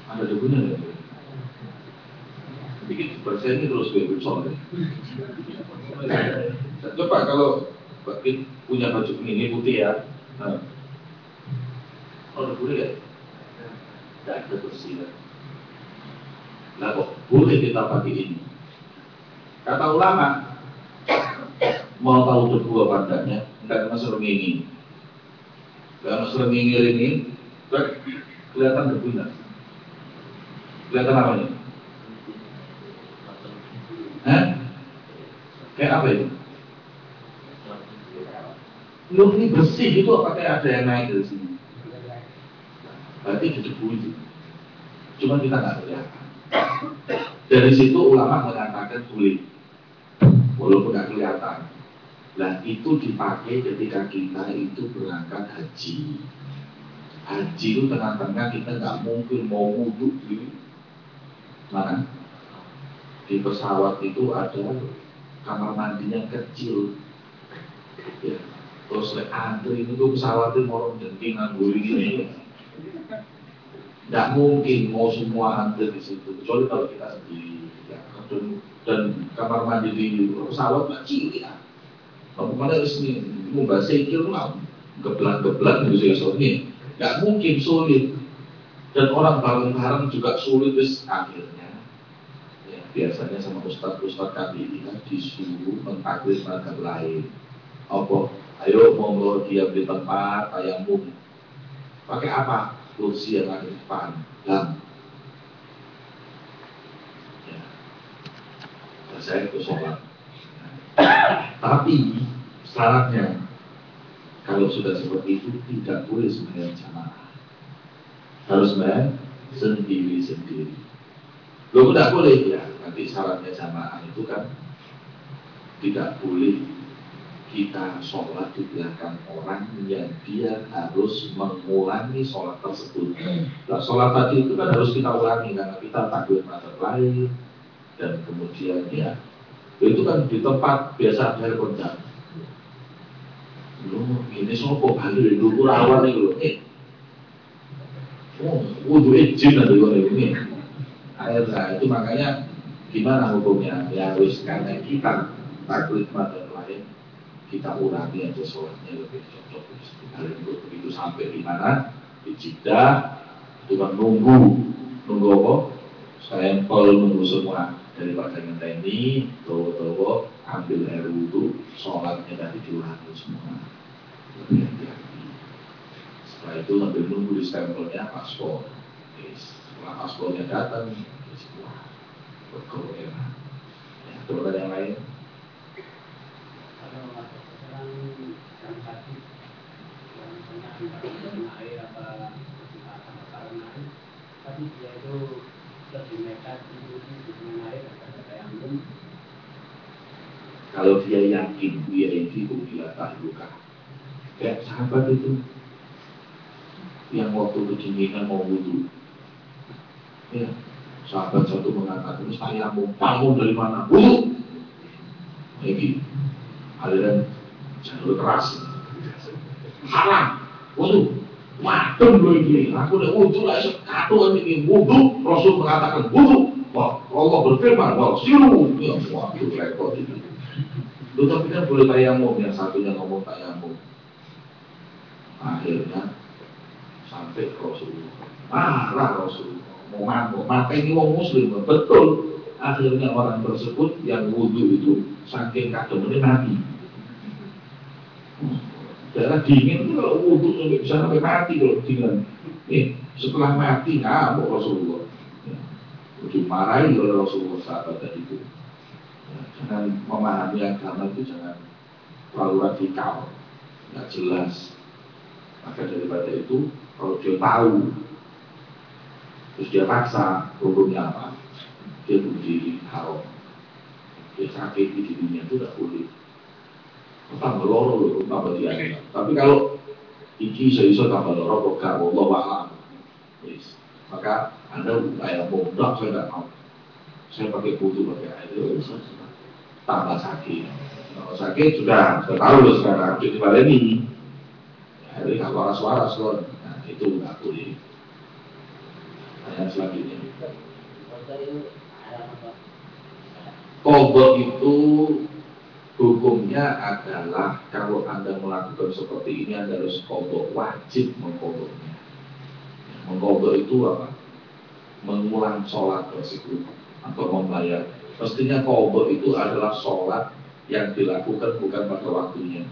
Ada debunya nggak? Bikin bersihin terus bebek soalnya. Coba kalau punya baju ini putih ya. Nah. Oh, boleh ya? Tidak ada bersih. Nah kok boleh kita pakai ini? Kata ulama, mau tahu debu apa enggaknya? Enggak mas rengingi. Enggak mas rengingi ini, kelihatan debunya. Kelihatan apa ini? Hah? Kayak apa itu? Loh ini bersih itu apa kayak ada yang naik dari sini? Berarti itu debu itu. Cuma kita nggak kelihatan. Dari situ ulama mengatakan boleh, walaupun nggak kelihatan. Nah itu dipakai ketika kita itu berangkat haji. Haji itu tengah-tengah kita nggak mungkin mau wudhu di mana? Di pesawat itu ada kamar mandi yang kecil. Ya. Terus antri itu pesawat itu mau dentingan ini. Nggak mungkin mau semua antri di situ. Kecuali kalau kita sendiri. Ya. Dan kamar mandi di pesawat kecil ya. Bagaimana resmi membahas sikil lah, geblan-geblan gitu ini, nggak mungkin sulit. Dan orang bareng-bareng juga sulit akhirnya. Ya, biasanya sama ustadz kami ini kan disuruh mentakdir mazhab lain. Apa? Ayo mau dia di tempat tayamum. Pakai apa? Kursi yang ada di depan. Dan ya, saya itu sholat. Tapi syaratnya kalau sudah seperti itu tidak boleh sembahyang jamaah, harus sembahyang sendiri-sendiri. Loh tidak boleh ya, nanti syaratnya jamaah itu kan tidak boleh kita sholat di belakang orang yang dia harus mengulangi sholat tersebut. Nah sholat tadi itu kan harus kita ulangi karena kita takbir mazhab lain dan kemudian ya itu kan di tempat biasa ada kontak. Loh, ini sopo balik dulu rawan nih loh. Wudu izin ada ini. Akhirnya itu makanya gimana hukumnya? Ya wis karena kita taklit mazhab lain, kita ulangi aja sholatnya lebih cocok. Begitu sampai di mana? Di Jeddah, itu kan nunggu apa? Sampel nunggu semua. Daripada ngenteni, towo-towo, ambil air wudhu, sholatnya tadi diulangi semua. Lebih hati-hati. Setelah itu sambil nunggu di stempelnya paspor. Setelah paspornya datang, wah, berkoro enak. Ya, terus yang lain. Kalau orang yang sakit, yang misalnya air apa karena air, tapi dia itu lebih nekat dengan air daripada tayamum. Kalau dia yakin dia itu bila tahluka, kayak sahabat itu yang waktu kedinginan mau wudhu, ya sahabat satu mengatakan tayamum dari mana? Wudhu, lagi aliran jalur keras, haram, wudhu. Waduh loh ini, aku udah wudhu lah, sekatu ini wudhu, Rasul mengatakan wudhu. Wah, Allah berfirman, wah silu, ya waduh repot ini. Lu tapi kan boleh tayamum, yang satunya ngomong tayamum. Akhirnya sampai Rasulullah, marah Rasulullah, mau mata ini wong muslim, betul. Akhirnya orang tersebut yang wudhu itu saking kademennya mati. Daerah dingin itu kalau wudhu bisa sampai mati kalau dingin. Setelah mati ngamuk Rasulullah. Dimarahi oleh Rasulullah sahabat tadi itu. Jangan memahami agama itu jangan terlalu radikal, nggak jelas. Maka daripada itu, kalau dia tahu, terus dia paksa, hukumnya apa? Dia bunuh diri haram. Dia sakiti dirinya itu tidak boleh. Tambah loro tambah dia. Tapi kalau iki iso tambah loro kok gak Allah wa'ala. Maka Anda kayak mau enggak, saya tidak mau. Saya pakai butuh pakai air itu tambah sakit. Kalau sakit sudah tahu sekarang jadi baleni. Jadi kalau suara nah itu nggak boleh. Ayat selanjutnya. Qadha itu hukumnya adalah kalau Anda melakukan seperti ini Anda harus qadha, wajib mengqadhanya. Mengqadha itu apa? Mengulang sholat tersebut atau membayar. Mestinya qadha itu adalah sholat yang dilakukan bukan pada waktunya.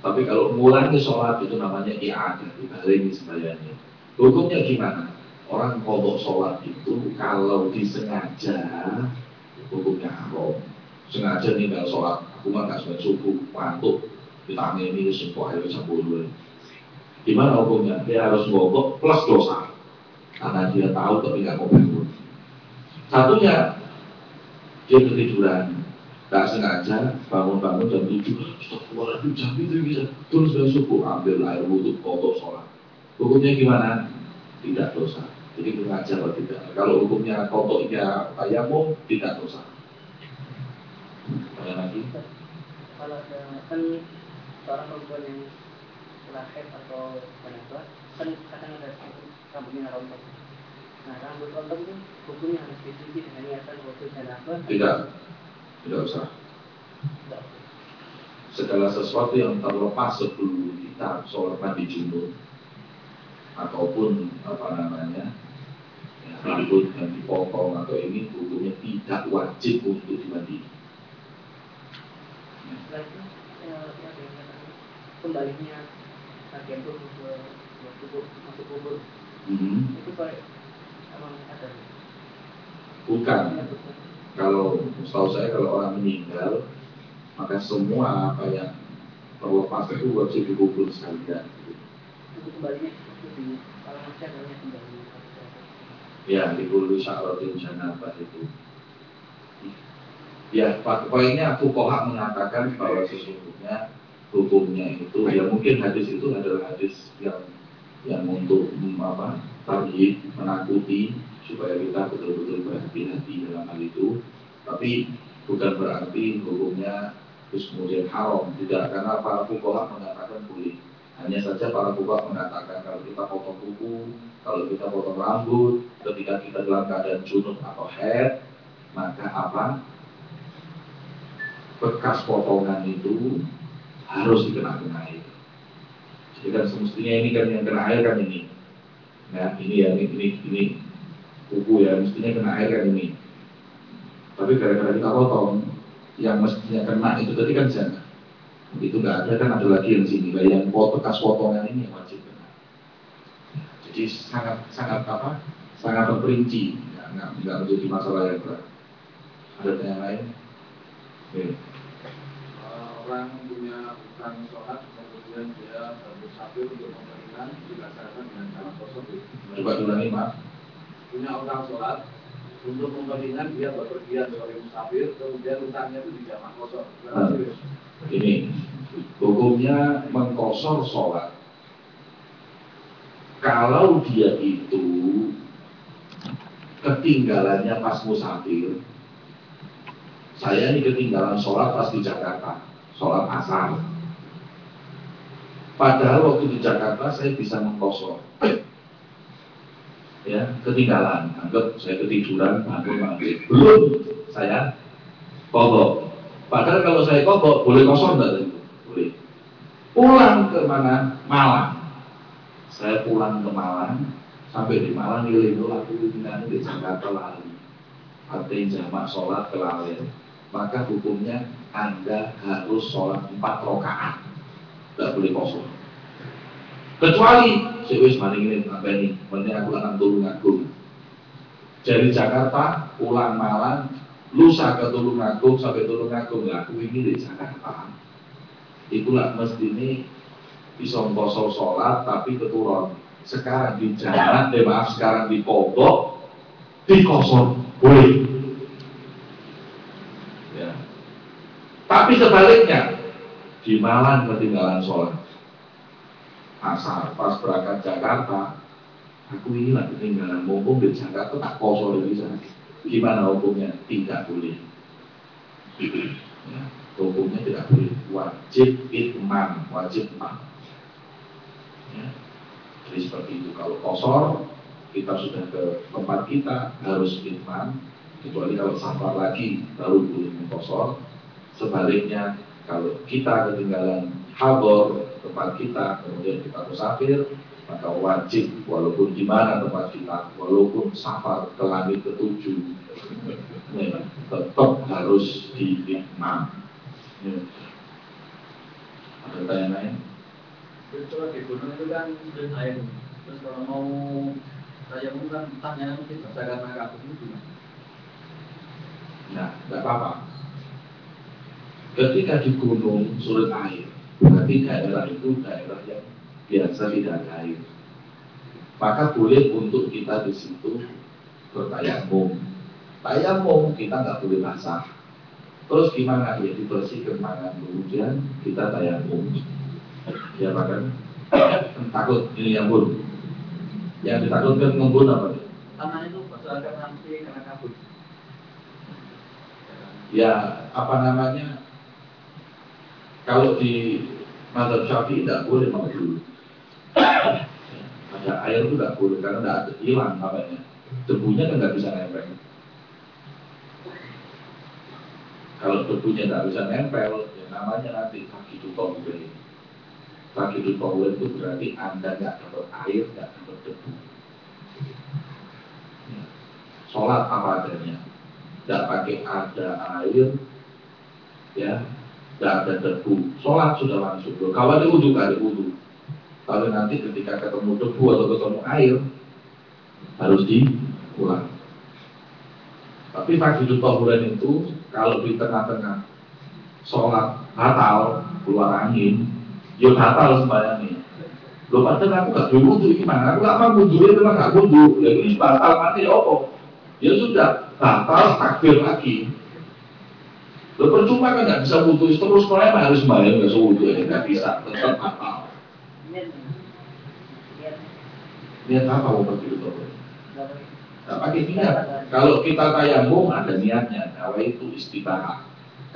Tapi kalau mengulangi sholat itu namanya i'adah, dibalik sembahyangnya. Hukumnya gimana? Orang qadha sholat itu kalau disengaja hukumnya haram. Sengaja ninggal sholat, aku mah nggak sholat subuh, ngantuk, ditanya ini semua air campur dulu. Gimana hukumnya? Dia harus ngobok plus dosa, karena dia tahu tapi nggak mau bangun. Satunya dia ketiduran, nggak sengaja bangun-bangun jam 7, astagfirullahaladzim jam itu bisa terus dari subuh ambil air wudhu qadha sholat. Hukumnya gimana? Tidak dosa. Jadi sengaja atau tidak. Kalau hukumnya qadha tayamum tidak dosa. Ada lagi? Kalau ada kan seorang perempuan yang lahir atau wanita kan kadang ada rambutnya rontok. Nah rambut rontok itu hukumnya harus dicuci dengan niatan waktu janabah. Tidak usah. Segala sesuatu yang terlepas sebelum kita sholat mandi junub ataupun rambut yang dipotong atau ini hukumnya tidak wajib untuk dimandi. Setelah itu kembalinya bagian tubuh masuk kubur itu kayak emang ada? Bukan. Kalau setahu saya kalau orang meninggal maka semua apa yang terlepas itu wajib dikubur sekalian. Itu kembalinya kalau masih adanya kembali. Ya, dikubur sya'ratin janabah itu. Ya, poinnya fuqaha mengatakan bahwa sesungguhnya hukumnya itu ya mungkin hadis itu adalah hadis yang untuk tarhib, menakuti supaya kita betul-betul berhati-hati dalam hal itu. Tapi bukan berarti hukumnya terus kemudian haram, tidak, karena para fuqaha mengatakan boleh. Hanya saja para fuqaha mengatakan kalau kita potong kuku, kalau kita potong rambut, ketika kita dalam keadaan junub atau haid, maka bekas potongan itu harus dikenakan air. Jadi kan semestinya ini kan yang kena air kan ini. Nah ini kuku ya mestinya kena air kan ini. Tapi gara-gara kita potong, yang mestinya kena itu tadi kan jangan. Itu nggak ada kan ada lagi yang sini. Yang bekas potongan ini yang wajib kena. Jadi sangat terperinci, nggak menjadi masalah yang berat. Ada yang lain? Orang punya utang sholat, kemudian dia bersafir untuk memberikan dilaksanakan dengan cara kosong. Coba ulangi, Mas. Punya utang sholat, untuk memberikan dia bepergian sebagai musafir, kemudian utangnya itu dijamah kosong. Ini hukumnya mengkosor sholat. Kalau dia itu ketinggalannya pas musafir. Saya ini ketinggalan sholat pas di Jakarta, sholat asar. Padahal waktu di Jakarta saya bisa mengkosor. Ya, ketinggalan. Anggap saya ketiduran, maghrib. Belum saya qadha. Padahal kalau saya qadha boleh kosor enggak? Boleh. Pulang ke mana? Malang. Saya pulang ke Malang, sampai di Malang ngiling aku pimpinan di Jakarta lali. Artinya jamak sholat kelalaian. Maka hukumnya Anda harus sholat 4 rakaat, tidak boleh kosong. Kecuali sewis maning ini sampai ini, mending aku akan Tulungagung. Dari Jakarta pulang Malang, lusa ke Tulungagung sampai Tulungagung lah. Aku ini di Jakarta. Itulah mesti ini bisa kosong sholat tapi keturun. Sekarang di jalan, sekarang di pondok, di kosong boleh. Tapi sebaliknya di Malang ketinggalan sholat asar pas berangkat Jakarta, aku ini lagi ketinggalan mumpung di Jakarta tak kosong di sana. Gimana hukumnya? Tidak boleh. Ya, hukumnya tidak boleh. Wajib itmam, wajib imam. Ya. Jadi seperti itu. Kalau kosor kita sudah ke tempat kita harus itman, kecuali kalau safar lagi baru boleh mengkosor. Sebaliknya kalau kita ketinggalan hador tempat kita, kemudian kita musafir, maka wajib walaupun di mana tempat kita, walaupun safar ke langit ketujuh, tetap harus diitman. Ada tanya lain? Kalau di gunung itu kan sering air, terus kalau mau saya kan tanya mungkin karena kasus itu gimana? Nah, tidak apa-apa. Ketika di gunung surut air, berarti daerah itu daerah yang biasa tidak ada air. Maka boleh untuk kita di situ bertayamum. Tayamum kita nggak boleh basah. Terus gimana? Ya dibersihkan tangan, kemudian kita tayamum. Ya bahkan takut ini nyambur. Yang ditakutkan ngembun apa? Tanah itu masyarakat nanti kena kabut. Ya apa namanya? Kalau di mazhab Syafi'i tidak boleh mengembun. Ada air itu tidak boleh karena tidak ada hilang namanya. Debunya kan nggak bisa nempel. Kalau debunya tidak bisa nempel, ya namanya nanti kaki tutong ini. Kaki tutong itu berarti Anda nggak dapat air, nggak dapat debu. Ya. Sholat apa adanya, tidak pakai ada air, ya, tidak ada debu. Sholat sudah langsung. Kalau ada wudhu, nggak ada wudhu. Tapi nanti ketika ketemu debu atau ketemu air, harus diulang. Tapi fakidut tahuran itu kalau di tengah-tengah sholat batal, keluar angin, ya batal sembahyangnya. Loh padahal aku gak berwudu gimana? Aku gak mau wudu, memang gak wudu. Ya ini batal mati opo. Ya sudah, batal takbir lagi. Loh percuma kan gak bisa wudu terus, kalau harus sembahyang gak bisa wudu, ya gak bisa, tetap batal. Niat apa mau fakidut tahuran? Nah, pakai niat. Kalau kita tayamum ada niatnya, nawa itu istibahah.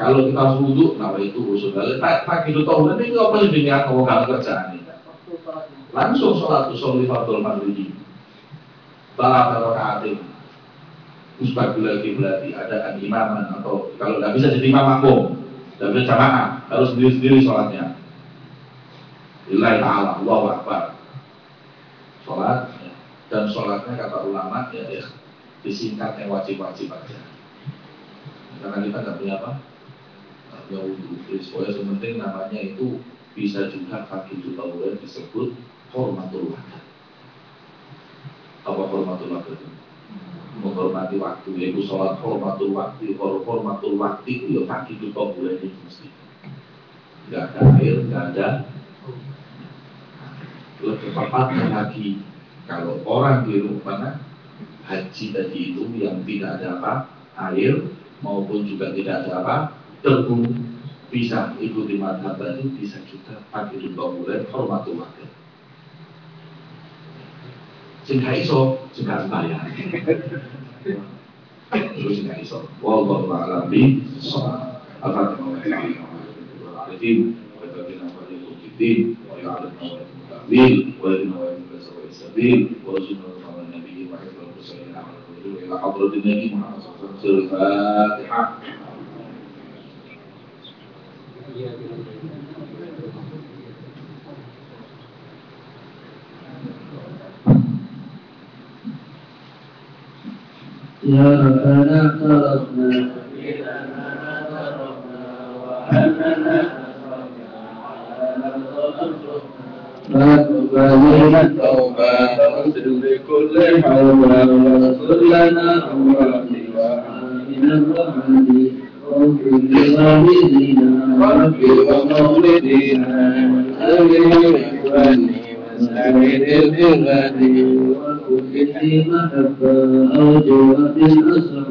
Kalau kita wudhu, nawa itu usul. Kalau pakai itu tahunan itu apa sih niat kalau kamu kerjaan ini? Langsung sholat usul fardhu maghrib. Salat rakaatin. Musbagul lagi ada imaman atau kalau nggak bisa jadi imam makmum, nggak bisa jamaah, harus sendiri sholatnya. Lillahi ta'ala, Allahu Akbar. Sholat. Dan sholatnya kata ulama ya disingkat yang wajib-wajib aja. Karena kita nggak punya apa? Nggak punya wudhu. Jadi sementing namanya itu bisa juga fakidut tahuran disebut hormatul waktu. Apa hormatul waktu itu? Menghormati waktu. Yaitu sholat hormatul waktu. Hormatul waktu itu ya fakidut tahuran itu mesti. Nggak ada air, nggak ada. Lebih tepatnya lagi. Kalau orang di rumah haji tadi itu yang tidak ada apa air maupun juga tidak ada apa debu bisa ikuti madhab tadi bisa juga pakai tahuran hormatul waktu. Sing iso juga bayar. Terus sing iso. Wallahu a'lam bishawab. Alhamdulillah. ورسولنا محمد النبي وحفظ المرسلين على الرجوع الى حضره النبي محمد صلى الله عليه وسلم. الفاتحه. يا ربنا اعترفنا وأننا فاقبل التوبة واغفر لكل حوبة واغفر لنا أمواتنا وآمنا الرحمن واغفر لوالدينا رب ومولدينا وسائر إخواني وسائر البلاد وكل ذي محبة أو جوة الأسرى